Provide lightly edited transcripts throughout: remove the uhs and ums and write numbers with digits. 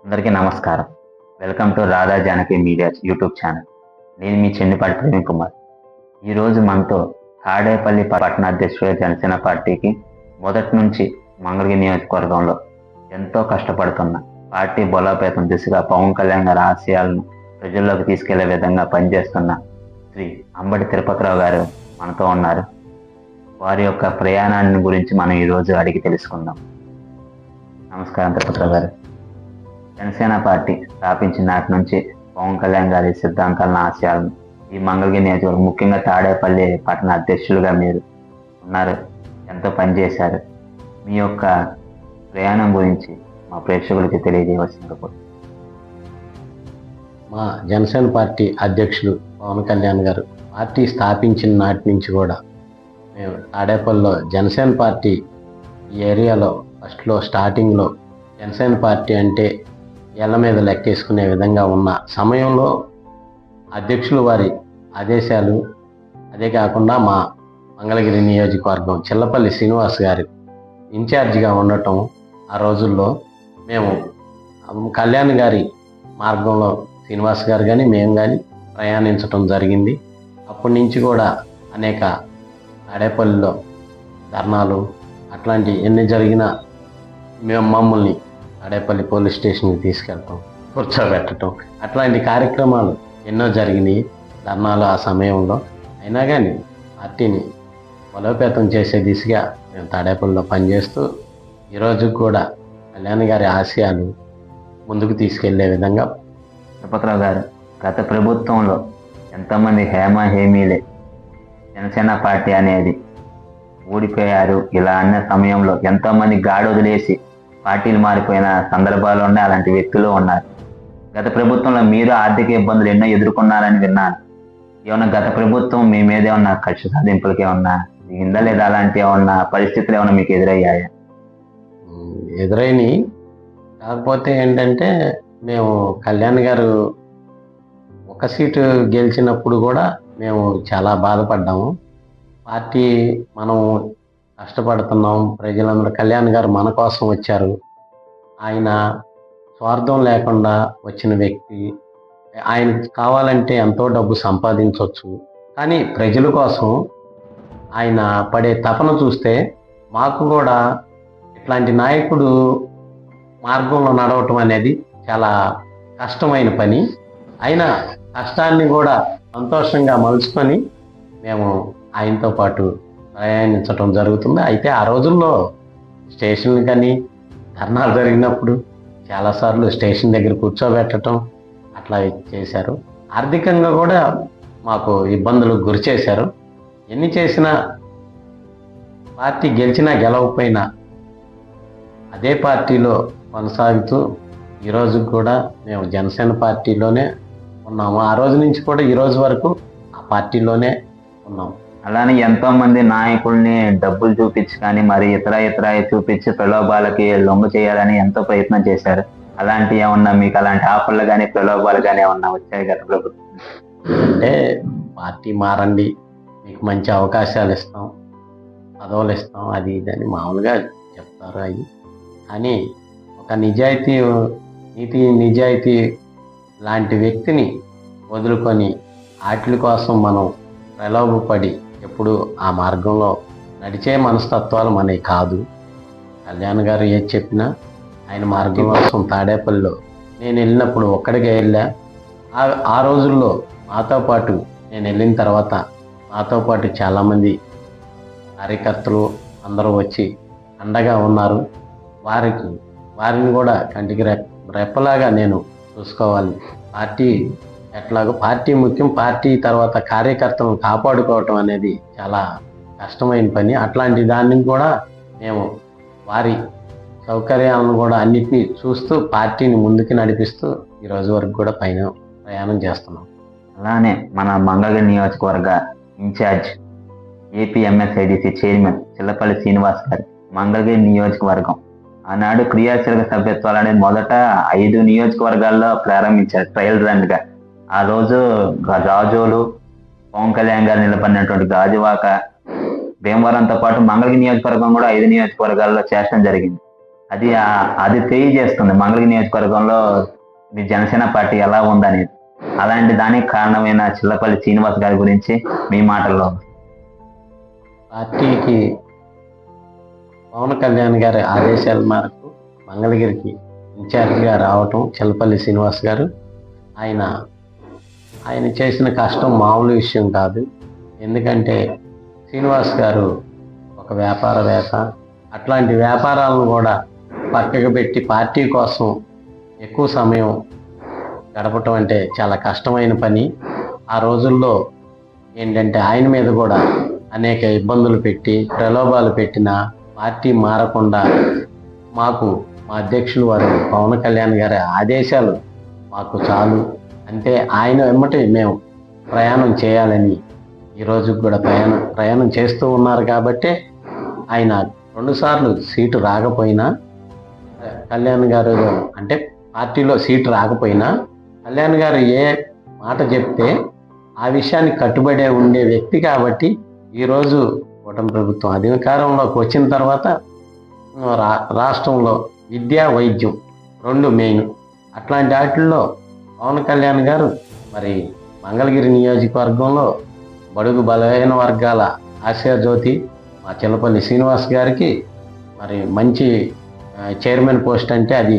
అందరికీ నమస్కారం. Welcome to Radha Janaki media YouTube channel. నేను మీ చెన్నిపాటి ప్రవీణ్ కుమార్. ఈరోజు మనతో తాడేపల్లి పట్టణ అధ్యక్షుడు జనసేన పార్టీకి మొదటి నుంచి మంగళగిరి నియోజకవర్గంలో ఎంతో కష్టపడుతున్న పార్టీ బలోపేతం దిశగా పవన్ కళ్యాణ్ గారి ఆశయాలను ప్రజల్లోకి తీసుకెళ్లే విధంగా పనిచేస్తున్న శ్రీ అంబటి తిరుపతిరావు గారు మనతో ఉన్నారు. వారి యొక్క ప్రయాణాన్ని గురించి మనం ఈరోజు అడిగి తెలుసుకుందాం. నమస్కారం తిరుపతిరావు గారు. జనసేన పార్టీ స్థాపించిన నాటి నుంచి పవన్ కళ్యాణ్ గారి సిద్ధాంతాలను ఆశయాలను ఈ మంగళగిరి నియోజకవర్గం ముఖ్యంగా తాడేపల్లి పట్టణ అధ్యక్షులుగా మీరు ఉన్నారు, ఎంతో పనిచేశారు. మీ యొక్క ప్రయాణం గురించి మా ప్రేక్షకులకి తెలియజేయవలసిందిగా కోరుతున్నాను. మా జనసేన పార్టీ అధ్యక్షులు పవన్ కళ్యాణ్ గారు పార్టీ స్థాపించిన నాటి నుంచి కూడా మేము తాడేపల్లిలో జనసేన పార్టీ ఈ ఏరియాలో ఫస్ట్లో స్టార్టింగ్లో జనసేన పార్టీ అంటే ఏళ్ల మీద లెక్కేసుకునే విధంగా ఉన్న సమయంలో అధ్యక్షులు వారి ఆదేశాలు, అదే కాకుండా మా మంగళగిరి నియోజకవర్గం చిల్లపల్లి శ్రీనివాస్ గారి ఇన్ఛార్జిగా ఉండటం, ఆ రోజుల్లో మేము కళ్యాణ్ గారి మార్గంలో శ్రీనివాస్ గారు కానీ మేము కానీ ప్రయాణించటం జరిగింది. అప్పటి నుంచి కూడా అనేక తాడేపల్లిలో ధర్నాలు అట్లాంటి ఎన్ని జరిగినా మేము మమ్మల్ని తాడేపల్లి పోలీస్ స్టేషన్కి తీసుకెళ్ళటం, కూర్చోబెట్టడం అట్లాంటి కార్యక్రమాలు ఎన్నో జరిగినాయి ధర్నాలు ఆ సమయంలో. అయినా కానీ పార్టీని బలోపేతం చేసే దిశగా మేము తాడేపల్లిలో పనిచేస్తూ ఈరోజు కూడా కళ్యాణ్ గారి ఆశయాలు ముందుకు తీసుకెళ్లే విధంగా. తిరుపతిరావు గారు, గత ప్రభుత్వంలో ఎంతోమంది హేమీలే జనసేన పార్టీ అనేది ఊడిపోయారు. ఇలా అన్న సమయంలో ఎంతోమంది గాడి వదిలేసి పార్టీలు మారిపోయిన సందర్భాలు ఉన్నాయి, అలాంటి వ్యక్తులు ఉన్నారు. గత ప్రభుత్వంలో మీరు ఆర్థిక ఇబ్బందులు ఎన్నో ఎదుర్కొన్నారని విన్నాను. ఏమన్నా గత ప్రభుత్వం మీ మీద ఏమన్నా కక్ష సాధింపులకి ఏమన్నా దిగిందా, లేదా అలాంటి ఏమన్నా పరిస్థితులు ఏమన్నా మీకు ఎదురయ్యాయా? ఎదురైనవి. కాకపోతే ఏంటంటే మేము కళ్యాణ్ గారు ఒక సీటు గెలిచినప్పుడు కూడా మేము చాలా బాధపడ్డాము. పార్టీ మనం కష్టపడుతున్నాం, ప్రజలందరూ కళ్యాణ్ గారు మన కోసం వచ్చారు, ఆయన స్వార్థం లేకుండా వచ్చిన వ్యక్తి, ఆయన కావాలంటే ఎంతో డబ్బు సంపాదించవచ్చు, కానీ ప్రజల కోసం ఆయన పడే తపన చూస్తే మాకు కూడా ఇట్లాంటి నాయకుడు మార్గంలో నడవటం అనేది చాలా కష్టమైన పని. అయినా కష్టాన్ని కూడా సంతోషంగా మలుచుకొని మేము ఆయనతో పాటు ప్రయాణించటం జరుగుతుంది. అయితే ఆ రోజుల్లో స్టేషన్లు కానీ ధర్నాలు జరిగినప్పుడు చాలాసార్లు స్టేషన్ దగ్గర కూర్చోబెట్టడం అట్లా చేశారు. ఆర్థికంగా కూడా మాకు ఇబ్బందులకు గురి చేశారు. ఎన్ని చేసినా పార్టీ గెలిచినా గెలవకపోయినా అదే పార్టీలో కొనసాగుతూ ఈరోజు కూడా మేము జనసేన పార్టీలోనే ఉన్నాము. ఆ రోజు నుంచి కూడా ఈ రోజు వరకు ఆ పార్టీలోనే ఉన్నాము. అలానే ఎంతో మంది నాయకుల్ని డబ్బులు చూపించి కానీ మరి ఇతర చూపించి ప్రలోభాలకి లొంగ చేయాలని ఎంతో ప్రయత్నం చేశారు. అలాంటి ఏమన్నా మీకు అలాంటి ఆఫర్లు కానీ ప్రలోభాలు కానీ ఏమన్నా వచ్చాయి గత ప్రభుత్వం? అంటే పార్టీ మారండి, మీకు మంచి అవకాశాలు ఇస్తాం, పదవులు ఇస్తాం, అది ఇదని మామూలుగా చెప్తారు. అవి కానీ ఒక నీతి నిజాయితీ లాంటి వ్యక్తిని వదులుకొని వాటి కోసం మనం ప్రలోభపడి ఎప్పుడు ఆ మార్గంలో నడిచే మనస్తత్వాలు మనవి కాదు. కళ్యాణ్ గారు ఏది చెప్పినా ఆయన మార్గం కోసం తాడేపల్లిలో నేను వెళ్ళినప్పుడు ఒక్కడికే వెళ్ళా. ఆ రోజుల్లో మాతో పాటు నేను వెళ్ళిన తర్వాత నాతో పాటు చాలామంది కార్యకర్తలు అందరూ వచ్చి అండగా ఉన్నారు. వారిని కూడా కంటికి రెప్పలాగా నేను చూసుకోవాలి. పార్టీ ఎట్లాగో పార్టీ ముఖ్యం, పార్టీ తర్వాత కార్యకర్తలను కాపాడుకోవటం అనేది చాలా కష్టమైన పని. అట్లాంటి దాన్ని కూడా మేము వారి సౌకర్యాలను కూడా అన్నిటినీ చూస్తూ పార్టీని ముందుకు నడిపిస్తూ ఈ రోజు వరకు కూడా ప్రయాణం చేస్తున్నాం. అలానే మన మంగళగిరి నియోజకవర్గ in charge APMSIDC chairman Chillapalli Srinivas గారు మంగళగిరి నియోజకవర్గం ఆనాడు క్రియాశీలక సభ్యత్వాలు అనేది మొదట 5 నియోజకవర్గాల్లో ప్రారంభించారు ట్రయల్ రన్గా. ఆ రోజు రాజోలు, పవన్ కళ్యాణ్ గారు నిలబడినటువంటి గాజువాక, భీమవరంతో పాటు మంగళగిరి నియోజకవర్గం కూడా 5 నియోజకవర్గాల్లో చేర్చడం జరిగింది. అది తెలియజేస్తుంది మంగళగిరి నియోజకవర్గంలో మీ జనసేన పార్టీ ఎలా ఉందనేది. అలాంటి దానికి కారణమైన చిల్లపల్లి శ్రీనివాస్ గారి గురించి మీ మాటల్లో. పార్టీకి పవన్ కళ్యాణ్ గారి ఆదేశాల మేరకు మంగళగిరికి ఇన్ఛార్జిగా రావటం చిల్లపల్లి శ్రీనివాస్ గారు, ఆయన చేసిన కష్టం మామూలు విషయం కాదు. ఎందుకంటే శ్రీనివాస్ గారు ఒక వ్యాపారవేత్త. అట్లాంటి వ్యాపారాలను కూడా పక్కకు పెట్టి పార్టీ కోసం ఎక్కువ సమయం గడపటం అంటే చాలా కష్టమైన పని. ఆ రోజుల్లో ఏంటంటే ఆయన మీద కూడా అనేక ఇబ్బందులు పెట్టి ప్రలోభాలు పెట్టిన పార్టీ మారకుండా మాకు మా అధ్యక్షులు వారు పవన్ కళ్యాణ్ గారి ఆదేశాలు మాకు చాలు, అంటే ఆయన వెంబటి మేము ప్రయాణం చేయాలని ఈరోజు కూడా ప్రయాణం చేస్తూ ఉన్నారు. కాబట్టి ఆయన 2 సార్లు సీటు రాకపోయినా కళ్యాణ్ గారు అంటే పార్టీలో సీటు రాకపోయినా కళ్యాణ్ గారు ఏ మాట చెప్తే ఆ విషయానికి కట్టుబడే ఉండే వ్యక్తి. కాబట్టి ఈరోజు కూటమి ప్రభుత్వం అధికారంలోకి వచ్చిన తర్వాత రాష్ట్రంలో విద్య వైద్యం 2 మెయిన్. అట్లాంటి వాటిల్లో పవన్ కళ్యాణ్ గారు మరి మంగళగిరి నియోజకవర్గంలో బడుగు బలహీన వర్గాల ఆశాజ్యోతి మా చిల్లపల్లి శ్రీనివాస్ గారికి మరి మంచి చైర్మన్ పోస్ట్ అంటే అది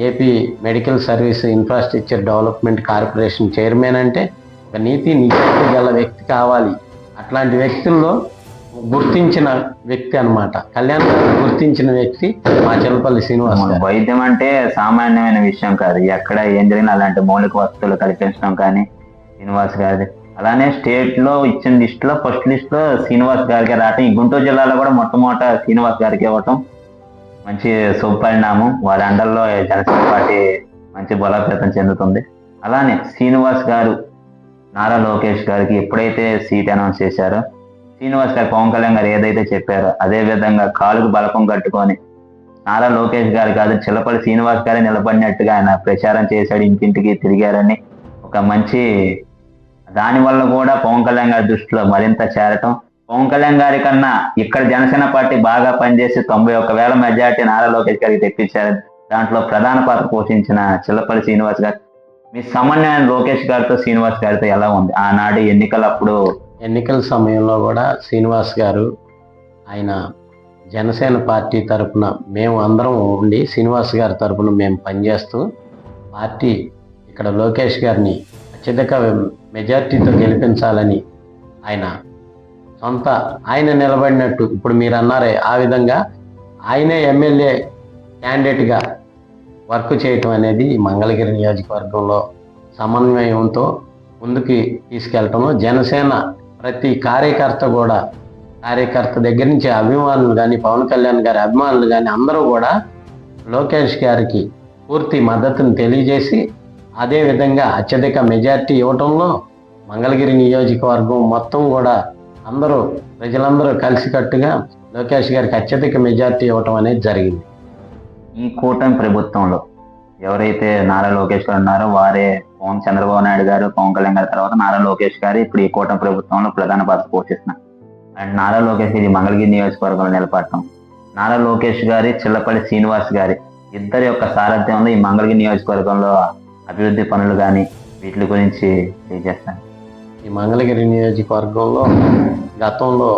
AP medical service infrastructure development corporation chairman అంటే ఒక నీతి నిజాయితీ గల వ్యక్తి కావాలి. అట్లాంటి వ్యక్తుల్లో గుర్తించిన వ్యక్తి అన్నమాట. కళ్యాణ్ గారు గుర్తించిన వ్యక్తి మా చిల్లపల్లి శ్రీనివాస్ గారు. వైద్యం అంటే సామాన్యమైన విషయం కాదు. ఎక్కడ ఏం జరిగినా అలాంటి మౌలిక వస్తువులు కల్పించడం కానీ శ్రీనివాస్ గారి. అలానే స్టేట్ లో ఇచ్చిన లిస్ట్ లో ఫస్ట్ లిస్ట్ లో శ్రీనివాస్ గారికి రావటం, ఈ గుంటూరు జిల్లాలో కూడా మొట్టమొదట శ్రీనివాస్ గారికి ఇవ్వటం మంచి శుభపరిణామం. వారి అండర్లో జనసేన పార్టీ మంచి బలోపేతం చెందుతుంది. అలానే శ్రీనివాస్ గారు నారా లోకేష్ గారికి ఎప్పుడైతే సీట్ అనౌన్స్ చేశారో, శ్రీనివాస్ గారు పవన్ కళ్యాణ్ గారు ఏదైతే చెప్పారో అదే విధంగా కాలుకు బలపం కట్టుకొని నారా లోకేష్ గారు కాదు చిల్లపల్లి శ్రీనివాస్ గారే నిలబడినట్టుగా ఆయన ప్రచారం చేశాడు, ఇంటింటికి తిరిగారని ఒక మంచి. దానివల్ల కూడా పవన్ కళ్యాణ్ గారి దృష్టిలో మరింత చేరటం, పవన్ కళ్యాణ్ గారి కన్నా ఇక్కడ జనసేన పార్టీ బాగా పనిచేసి 91,000 మెజార్టీ నారా లోకేష్ గారికి తెప్పించారు. దాంట్లో ప్రధాన పాత్ర పోషించిన చిల్లపల్లి శ్రీనివాస్ గారు. మీ సమన్వయం లోకేష్ గారితో శ్రీనివాస్ గారితో ఎలా ఉంది ఆనాడు ఎన్నికల సమయంలో కూడా శ్రీనివాస్ గారు ఆయన జనసేన పార్టీ తరఫున మేము అందరం ఉండి శ్రీనివాస్ గారి తరఫున మేము పనిచేస్తూ పార్టీ ఇక్కడ లోకేష్ గారిని అత్యధిక మెజార్టీతో గెలిపించాలని ఆయన నిలబడినట్టు ఇప్పుడు మీరు అన్నారే ఆ విధంగా ఆయనే ఎమ్మెల్యే క్యాండిడేట్గా వర్క్ చేయటం అనేది మంగళగిరి నియోజకవర్గంలో సమన్వయంతో ముందుకు తీసుకెళ్లటంలో జనసేన ప్రతి కార్యకర్త దగ్గర నుంచి అభిమానులు కానీ పవన్ కళ్యాణ్ గారి అభిమానులు కానీ అందరూ కూడా లోకేష్ గారికి పూర్తి మద్దతును తెలియజేసి అదేవిధంగా అత్యధిక మెజార్టీ ఇవ్వటంలో మంగళగిరి నియోజకవర్గం మొత్తం కూడా ప్రజలందరూ కలిసికట్టుగా లోకేష్ గారికి అత్యధిక మెజార్టీ ఇవ్వటం అనేది జరిగింది. ఈ కూటమి ప్రభుత్వంలో ఎవరైతే నారా లోకేష్ గారు ఉన్నారో వారే చంద్రబాబు నాయుడు గారు, పవన్ కళ్యాణ్ గారి తర్వాత నారా లోకేష్ గారు ఇప్పుడు ఈ కూటమి ప్రభుత్వంలో ప్రధాన పాత్ర పోషిస్తున్నారు. అండ్ నారా లోకేష్ ఇది మంగళగిరి నియోజకవర్గంలో నిలబడటం, నారా లోకేష్ గారి చిల్లపల్లి శ్రీనివాస్ గారి ఇద్దరి యొక్క సారథ్యంలో ఈ మంగళగిరి నియోజకవర్గంలో అభివృద్ధి పనులు కానీ వీటి గురించి తెలియజేస్తాను. ఈ మంగళగిరి నియోజకవర్గంలో గతంలో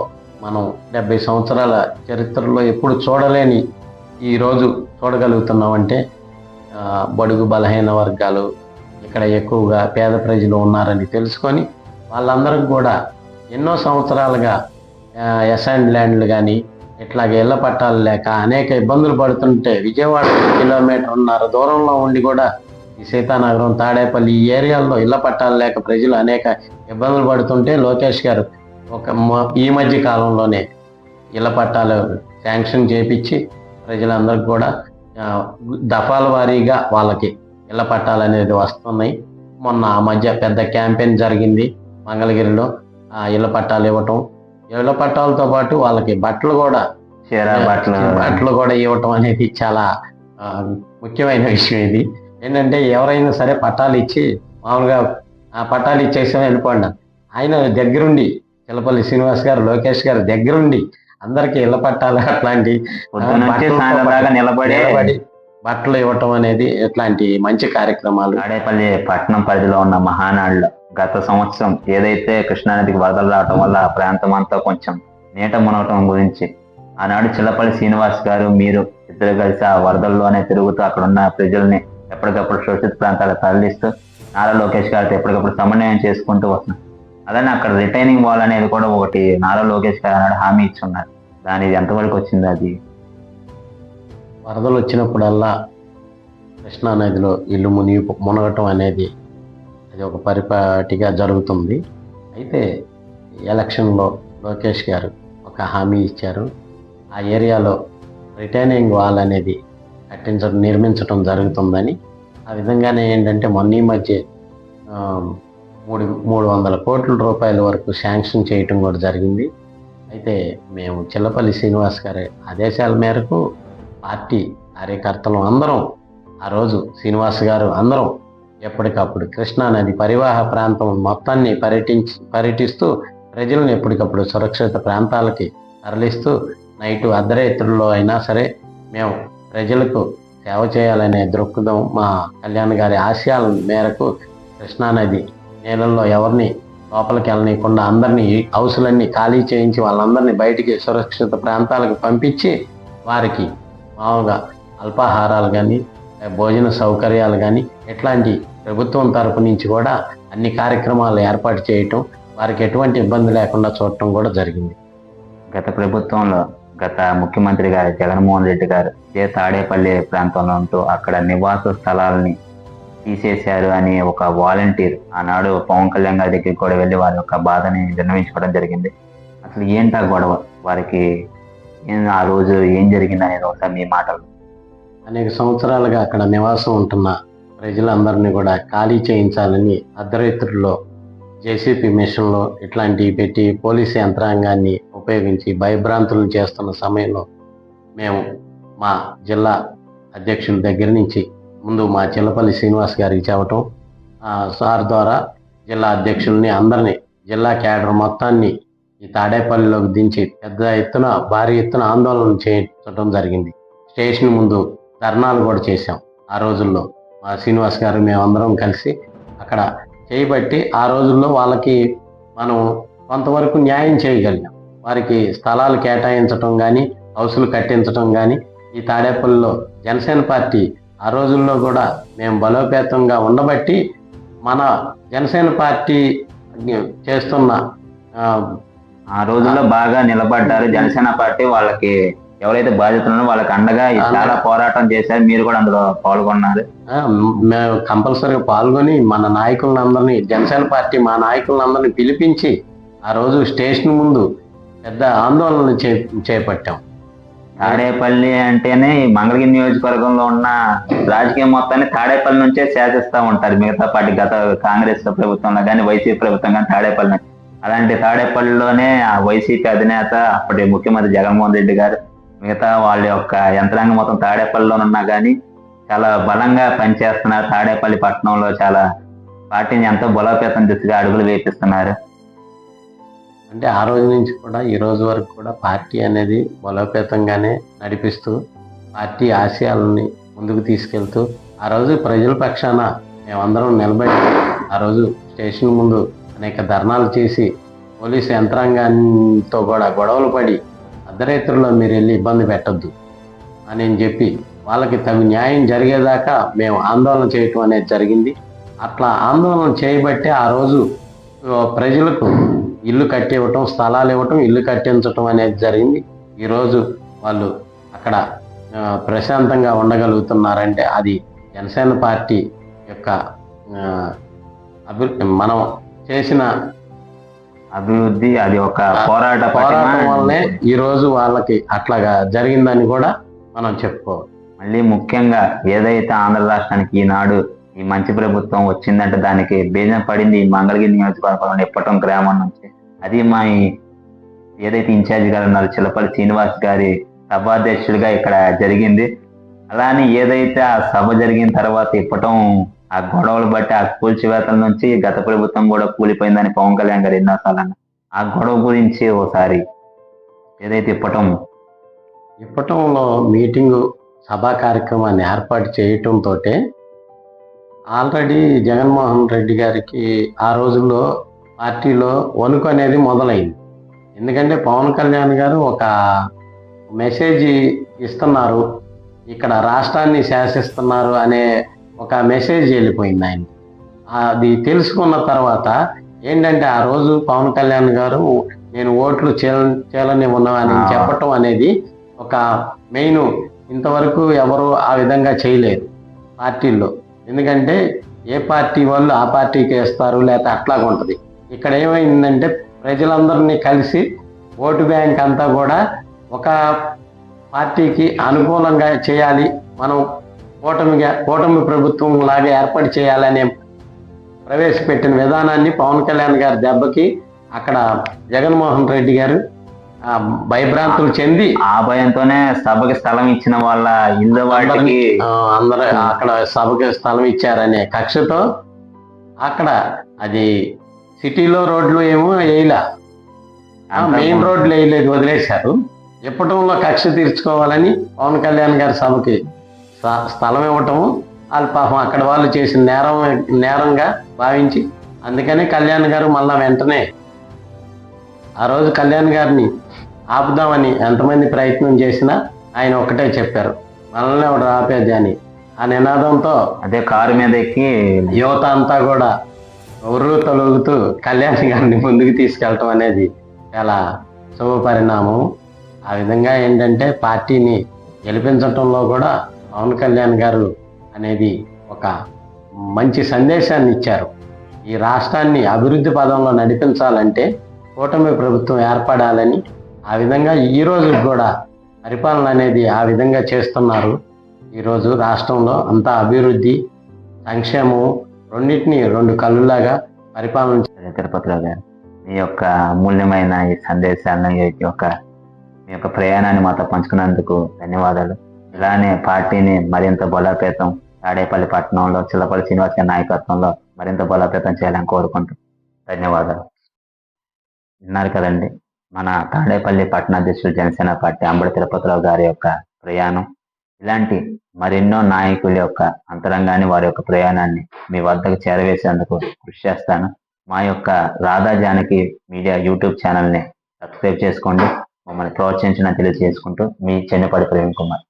మనం 70 సంవత్సరాల చరిత్రలో ఎప్పుడు చూడలేని ఈరోజు చూడగలుగుతున్నామంటే బడుగు బలహీన వర్గాలు ఇక్కడ ఎక్కువగా పేద ప్రజలు ఉన్నారని తెలుసుకొని వాళ్ళందరికీ కూడా ఎన్నో సంవత్సరాలుగా ఎసైన్ ల్యాండ్లు కానీ ఇట్లాగే ఇళ్ల పట్టాలు లేక అనేక ఇబ్బందులు పడుతుంటే విజయవాడ 1.5 కిలోమీటర్ల దూరంలో ఉండి కూడా ఈ సీతానగరం, తాడేపల్లి ఈ ఏరియాల్లో ఇళ్ల పట్టాలు లేక ప్రజలు అనేక ఇబ్బందులు పడుతుంటే లోకేష్ గారు ఈ మధ్య కాలంలోనే ఇళ్ల పట్టాలు శాంక్షన్ చేపించి ప్రజలందరికీ కూడా దఫాల వారీగా వాళ్ళకి ఇళ్ల పట్టాలు అనేది వస్తున్నాయి. మొన్న ఆ మధ్య పెద్ద క్యాంపెయిన్ జరిగింది మంగళగిరిలో. ఆ ఇళ్ల పట్టాలు ఇవ్వటం, ఇళ్ల పట్టాలతో పాటు వాళ్ళకి బట్టలు కూడా ఇవ్వటం అనేది చాలా ముఖ్యమైన విషయం. ఇది ఏంటంటే ఎవరైనా సరే పట్టాలు ఇచ్చి మామూలుగా ఆ పట్టాలు ఇచ్చేసాం వెళ్ళిపోండి. ఆయన దగ్గరుండి చిల్లపల్లి శ్రీనివాస్ గారు లోకేష్ గారు దగ్గరుండి అందరికి ఇళ్ల పట్టాలు అట్లాంటి పొద్దున నుంచి బట్టలతో సాయంత్రం దాకా నిలబడి నిలబడి బట్టలు ఇవ్వటం అనేది ఇట్లాంటి మంచి కార్యక్రమాలు. తాడేపల్లి పట్టణం పరిధిలో ఉన్న మహానాడులో గత సంవత్సరం ఏదైతే కృష్ణానదికి వరదలు రావటం వల్ల ఆ ప్రాంతం అంతా కొంచెం నీట మునగటం గురించి ఆనాడు చిల్లపల్లి శ్రీనివాస్ గారు మీరు ఇద్దరు కలిసి ఆ వరదల్లోనే తిరుగుతూ అక్కడ ఉన్న ప్రజల్ని ఎప్పటికప్పుడు సురక్షిత ప్రాంతాలకు తరలిస్తూ నారా లోకేష్ గారితో ఎప్పటికప్పుడు సమన్వయం చేసుకుంటూ వస్తున్నారు. అలానే అక్కడ రిటైనింగ్ వాల్ అనేది కూడా ఒకటి నారా లోకేష్ గారు ఆనాడు హామీ ఇచ్చున్నారు. దాని ఎంతవరకు వచ్చింది అది? వరదలు వచ్చినప్పుడల్లా కృష్ణా నదిలో ఇల్లు మునగటం అనేది అది ఒక పరిపాటిగా జరుగుతుంది. అయితే ఎలక్షన్లో లోకేష్ గారు ఒక హామీ ఇచ్చారు. ఆ ఏరియాలో రిటైనింగ్ వాల్ అనేది నిర్మించడం జరుగుతుందని. ఆ విధంగానే ఏంటంటే మొన్న ఈ మధ్య 300 కోట్ల రూపాయల వరకు శాంక్షన్ చేయటం కూడా జరిగింది. అయితే మేము చిల్లపల్లి శ్రీనివాస్ గారి ఆదేశాల మేరకు పార్టీ కార్యకర్తలు అందరం ఆ రోజు శ్రీనివాస్ గారు అందరం ఎప్పటికప్పుడు కృష్ణానది పరివాహ ప్రాంతం మొత్తాన్ని పర్యటిస్తూ ప్రజలను ఎప్పటికప్పుడు సురక్షిత ప్రాంతాలకి తరలిస్తూ నైటు అర్ధరాత్రుల్లో అయినా సరే మేము ప్రజలకు సేవ చేయాలనే దృక్పథం మా కళ్యాణ్ గారి ఆశయాల మేరకు కృష్ణానది నీళ్ళల్లో ఎవరిని లోపలికి వెళ్ళనీయకుండా అందరినీ హౌసులన్నీ ఖాళీ చేయించి వాళ్ళందరినీ బయటికి సురక్షిత ప్రాంతాలకు పంపించి వారికి మామూలుగా అల్పాహారాలు కానీ భోజన సౌకర్యాలు కానీ ఇట్లాంటి ప్రభుత్వం తరపు నుంచి కూడా అన్ని కార్యక్రమాలు ఏర్పాటు చేయటం, వారికి ఎటువంటి ఇబ్బంది లేకుండా చూడటం కూడా జరిగింది. గత ప్రభుత్వంలో గత ముఖ్యమంత్రి గారు జగన్మోహన్ రెడ్డి గారు తాడేపల్లి ప్రాంతంలో ఉంటూ అక్కడ నివాస స్థలాలని తీసేశారు అని ఒక వాలంటీర్ ఆనాడు పవన్ కళ్యాణ్ గారి దగ్గరికి కూడా వెళ్ళి వారి యొక్క బాధని విన్నవించుకోవడం జరిగింది. అసలు ఏంటా గొడవ, వారికి ఆ రోజు ఏం జరిగింది అనేది ఒకసారి మీ మాటలు. అనేక సంవత్సరాలుగా అక్కడ నివాసం ఉంటున్న ప్రజలందరినీ కూడా ఖాళీ చేయించాలని అర్ధరాత్రుల్లో జేసీపీ మిషన్లో ఇట్లాంటివి పెట్టి పోలీసు యంత్రాంగాన్ని ఉపయోగించి భయభ్రాంతులను చేస్తున్న సమయంలో మేము మా జిల్లా అధ్యక్షుల దగ్గర నుంచి ముందు మా చిల్లపల్లి శ్రీనివాస్ గారికి చెప్పటం, సార్ ద్వారా జిల్లా అధ్యక్షుల్ని అందరినీ జిల్లా క్యాడర్ మొత్తాన్ని ఈ తాడేపల్లిలోకి దించి భారీ ఎత్తున ఆందోళన చేయడం జరిగింది. స్టేషన్ ముందు ధర్నాలు కూడా చేశాం. ఆ రోజుల్లో మా శ్రీనివాస్ గారు మేమందరం కలిసి అక్కడ చేయబట్టి ఆ రోజుల్లో వాళ్ళకి మనం కొంతవరకు న్యాయం చేయగలిగాం. వారికి స్థలాలు కేటాయించడం కానీ హౌసులు కట్టించడం కానీ ఈ తాడేపల్లిలో జనసేన పార్టీ ఆ రోజుల్లో కూడా మేము బలోపేతంగా ఉండబట్టి మన జనసేన పార్టీ చేస్తున్న ఆ రోజుల్లో బాగా నిలబడ్డారు. జనసేన పార్టీ వాళ్ళకి ఎవరైతే బాధితులను వాళ్ళకి అండగా చాలా పోరాటం చేశారు. మీరు కూడా అందులో పాల్గొన్నారు. మేము కంపల్సరీగా పాల్గొని మన నాయకులందరినీ జనసేన పార్టీ మా నాయకులందరినీ పిలిపించి ఆ రోజు స్టేషన్ ముందు పెద్ద ఆందోళన చేపట్టాం. తాడేపల్లి అంటేనే ఈ మంగళగిరి నియోజకవర్గంలో ఉన్న రాజకీయం మొత్తాన్ని తాడేపల్లి నుంచే శాసిస్తూ ఉంటారు. మిగతా పార్టీ గత కాంగ్రెస్ ప్రభుత్వంలో కానీ వైసీపీ ప్రభుత్వం కానీ తాడేపల్లి. అలాంటి తాడేపల్లిలోనే ఆ వైసీపీ అధినేత అప్పటి ముఖ్యమంత్రి జగన్మోహన్ రెడ్డి గారు మిగతా వాళ్ళ యొక్క యంత్రాంగం మొత్తం తాడేపల్లిలోనున్నా కానీ చాలా బలంగా పనిచేస్తున్నారు. తాడేపల్లి పట్టణంలో చాలా పార్టీని ఎంతో బలోపేతం దిశగా అడుగులు వేపిస్తున్నారు. అంటే ఆ రోజు నుంచి కూడా ఈ రోజు వరకు కూడా పార్టీ అనేది బలోపేతంగానే నడిపిస్తూ పార్టీ ఆశయాలని ముందుకు తీసుకెళ్తూ ఆ రోజు ప్రజల పక్షాన మేమందరం నిలబడి ఆ రోజు స్టేషన్ ముందు అనేక ధర్నాలు చేసి పోలీసు యంత్రాంగంతో కూడా గొడవలు పడి అర్ధరాత్రుల్లో మీరు వెళ్ళి ఇబ్బంది పెట్టద్దు అని చెప్పి వాళ్ళకి తగు న్యాయం జరిగేదాకా మేము ఆందోళన చేయటం అనేది జరిగింది. అట్లా ఆందోళన చేయబట్టే ఆ రోజు ప్రజలకు ఇల్లు కట్టి ఇవ్వటం, స్థలాలు ఇవ్వటం, ఇల్లు కట్టించటం అనేది జరిగింది. ఈరోజు వాళ్ళు అక్కడ ప్రశాంతంగా ఉండగలుగుతున్నారంటే అది జనసేన పార్టీ యొక్క మనం చేసిన అభివృద్ధి, అది ఒక పోరాటం వల్లనే ఈరోజు వాళ్ళకి అట్లాగా జరిగిందని కూడా మనం చెప్పుకోవాలి. మళ్ళీ ముఖ్యంగా ఏదైతే ఆంధ్ర రాష్ట్రానికి ఈనాడు ఈ మంచి ప్రభుత్వం వచ్చిందంటే దానికి బీజం పడింది ఈ మంగళగిరి నియోజకవర్గంలో ఇప్పటం గ్రామం నుంచి. అది మా ఏదైతే ఇన్ఛార్జ్ గారు ఉన్నారు చిల్లపల్లి శ్రీనివాస్ గారి సభాధ్యక్షుడిగా ఇక్కడ జరిగింది. అలానే ఏదైతే ఆ సభ జరిగిన తర్వాత ఇప్పటం ఆ గొడవలు బట్టి ఆ కూల్చివేతల నుంచి గత ప్రభుత్వం కూడా కూలిపోయిందని పవన్ కళ్యాణ్ గారు ఎన్నోసార్లు అన్నారు. ఆ గొడవ గురించి ఒకసారి ఏదైతే ఇప్పటంలో మీటింగు సభా కార్యక్రమాన్ని ఏర్పాటు చేయటంతో ఆల్రెడీ జగన్మోహన్ రెడ్డి గారికి ఆ రోజుల్లో పార్టీలో వణుకు అనేది మొదలైంది. ఎందుకంటే పవన్ కళ్యాణ్ గారు ఒక మెసేజ్ ఇస్తున్నారు, ఇక్కడ రాష్ట్రాన్ని శాసిస్తున్నారు అనే ఒక మెసేజ్ వెళ్ళిపోయింది ఆయన. అది తెలుసుకున్న తర్వాత ఏంటంటే ఆ రోజు పవన్ కళ్యాణ్ గారు నేను ఓట్లు చేయనివ్వను అని చెప్పటం అనేది ఒక మెయిన్. ఇంతవరకు ఎవరు ఆ విధంగా చేయలేరు పార్టీల్లో. ఎందుకంటే ఏ పార్టీ వాళ్ళు ఆ పార్టీకి వేస్తారు, లేకపోతే అట్లాగా ఉంటుంది. ఇక్కడ ఏమైందంటే ప్రజలందరినీ కలిసి ఓటు బ్యాంక్ అంతా కూడా ఒక పార్టీకి అనుకూలంగా చేయాలి, మనం కూటమి ప్రభుత్వం లాగా ఏర్పాటు చేయాలనే ప్రవేశపెట్టిన విధానాన్ని పవన్ కళ్యాణ్ గారి దెబ్బకి అక్కడ జగన్మోహన్ రెడ్డి గారు భయభ్రాంతులు చెంది ఆ భయంతోనే సభకి స్థలం ఇచ్చిన వాళ్ళ ఇల్లు వాటికి అందరూ అక్కడ సభకి స్థలం ఇచ్చారనే కక్షతో అక్కడ అది సిటీలో రోడ్లు ఏమో వేయలే, మెయిన్ రోడ్లు వేయలేదు, వదిలేశారు. ఇప్పటంలో కక్ష తీర్చుకోవాలని పవన్ కళ్యాణ్ గారి సభకి స్థలం ఇవ్వటము వాళ్ళు పాపం అక్కడ వాళ్ళు చేసిన నేరంగా భావించి అందుకని కళ్యాణ్ గారు మళ్ళా వెంటనే ఆ రోజు కళ్యాణ్ గారిని ఆపుదామని ఎంతమంది ప్రయత్నం చేసినా ఆయన ఒకటే చెప్పారు, మనల్ని ఒకటి ఆపేది అని. ఆ నినాదంతో అదే కారు మీద ఎక్కి యువత అంతా కూడా ఉర్రు తొలుగుతూ కళ్యాణ్ గారిని ముందుకు తీసుకెళ్ళటం అనేది చాలా శుభ పరిణామం. ఆ విధంగా ఏంటంటే పార్టీని గెలిపించటంలో కూడా పవన్ కళ్యాణ్ గారు అనేది ఒక మంచి సందేశాన్ని ఇచ్చారు. ఈ రాష్ట్రాన్ని అభివృద్ధి పదంలో నడిపించాలంటే కూటమి ప్రభుత్వం ఏర్పడాలని, ఆ విధంగా ఈరోజు కూడా పరిపాలన అనేది ఆ విధంగా చేస్తున్నారు. ఈరోజు రాష్ట్రంలో అంతా అభివృద్ధి సంక్షేమం రెండింటినీ రెండు కళ్ళులాగా పరిపాలన. తిరుపతిరావు గారు, మీ యొక్క అమూల్యమైన ఈ సందేశాలను మీ యొక్క ప్రయాణాన్ని మాతో పంచుకున్నందుకు ధన్యవాదాలు. ఇలానే పార్టీని మరింత బలోపేతం తాడేపల్లి పట్టణంలో చిల్లపల్లి శ్రీనివాస్ గారి నాయకత్వంలో మరింత బలోపేతం చేయాలని కోరుకుంటూ ధన్యవాదాలు. విన్నారు కదండి, మన తాడేపల్లి పట్టణ అధ్యక్షుడు జనసేన పార్టీ అంబడి తిరుపతిరావు గారి యొక్క ప్రయాణం. ఇలాంటి మరెన్నో నాయకుల యొక్క అంతరంగాన్ని, వారి యొక్క ప్రయాణాన్ని మీ వద్దకు చేరవేసేందుకు కృషి చేస్తాను. మా యొక్క రాధా జానకి మీడియా యూట్యూబ్ ఛానల్ని సబ్స్క్రైబ్ చేసుకోండి. మమ్మల్ని ప్రోత్సహించిన తెలియజేసుకుంటూ మీ చెన్నిపాటి ప్రవీణ్ కుమార్.